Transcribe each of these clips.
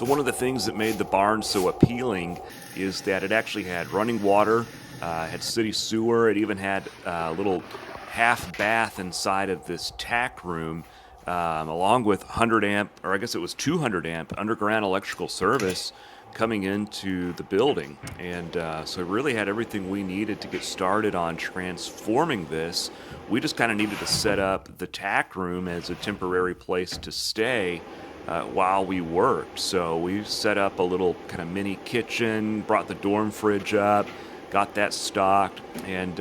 So one of the things that made the barn so appealing is that it actually had running water, had city sewer. It even had a little half bath inside of this tack room, along with 100 amp, or I guess it was 200 amp underground electrical service coming into the building. And so it really had everything we needed to get started on transforming this. We just kind of needed to set up the tack room as a temporary place to stay while we worked. So we set up a little kind of mini kitchen, brought the dorm fridge up, got that stocked, and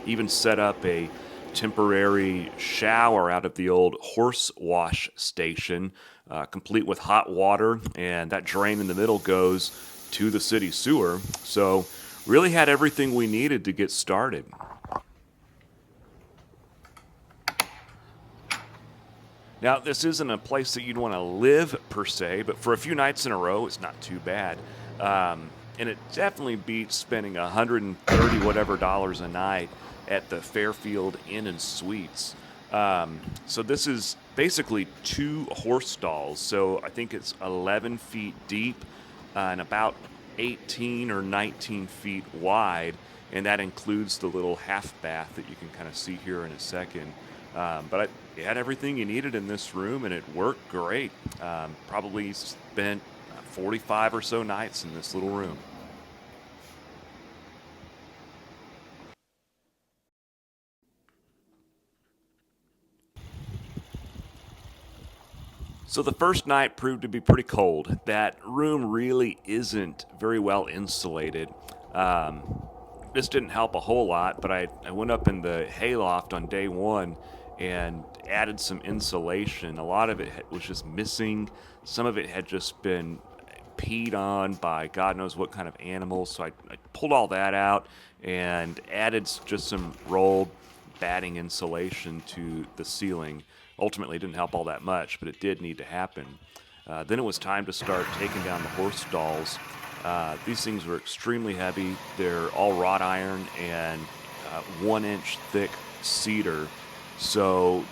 even set up a temporary shower out of the old horse wash station, complete with hot water, and that drain in the middle goes to the city sewer. So really had everything we needed to get started. Now, this isn't a place that you'd want to live per se, but for a few nights in a row, it's not too bad. And it definitely beats spending 130 whatever dollars a night at the Fairfield Inn and Suites. So this is basically two horse stalls. So I think it's 11 feet deep and about 18 or 19 feet wide, and that includes the little half bath that you can kind of see here in a second. You had everything you needed in this room, and it worked great. Probably spent 45 or so nights in this little room. So the first night proved to be pretty cold. That room really isn't very well insulated. This didn't help a whole lot, but I went up in the hayloft on day one and added some insulation. A lot of it was just missing. Some of it had just been peed on by God knows what kind of animals. So I pulled all that out and added just some rolled batting insulation to the ceiling. Ultimately, it didn't help all that much, but it did need to happen. Then it was time to start taking down the horse stalls. These things were extremely heavy. They're all wrought iron and 1 inch thick cedar. So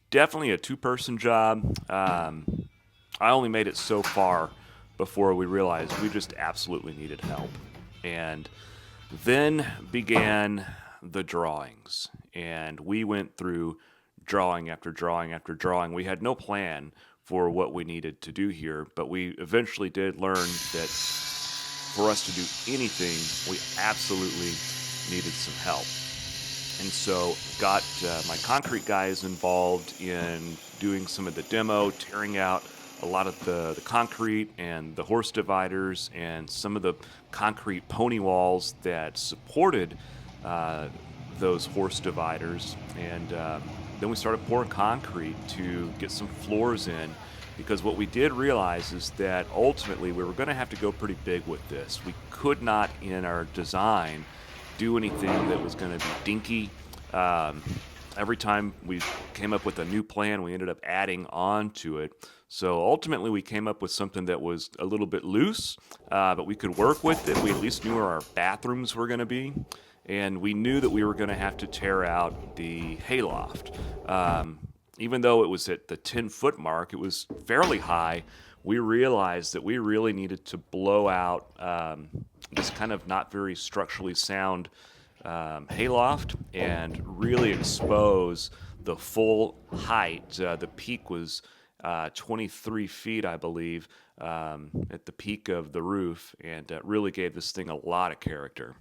definitely a two-person job. I only made it so far before we realized we just absolutely needed help. And then began the drawings, and we went through drawing after drawing after drawing. We had no plan for what we needed to do here, but we eventually did learn that for us to do anything, we absolutely needed some help. And so got my concrete guys involved in doing some of the demo, tearing out a lot of the concrete and the horse dividers and some of the concrete pony walls that supported those horse dividers. And then we started pouring concrete to get some floors in, because what we did realize is that ultimately we were going to have to go pretty big with this. We could not, in our design, do anything that was going to be dinky. Every time we came up with a new plan, we ended up adding on to it. So ultimately, we came up with something that was a little bit loose, but we could work with it. We at least knew where our bathrooms were going to be, and we knew that we were going to have to tear out the hayloft. Even though it was at the 10-foot mark, it was fairly high. We realized that we really needed to blow out this kind of not very structurally sound hayloft and really expose the full height. The peak was 23 feet, I believe, at the peak of the roof, and really gave this thing a lot of character.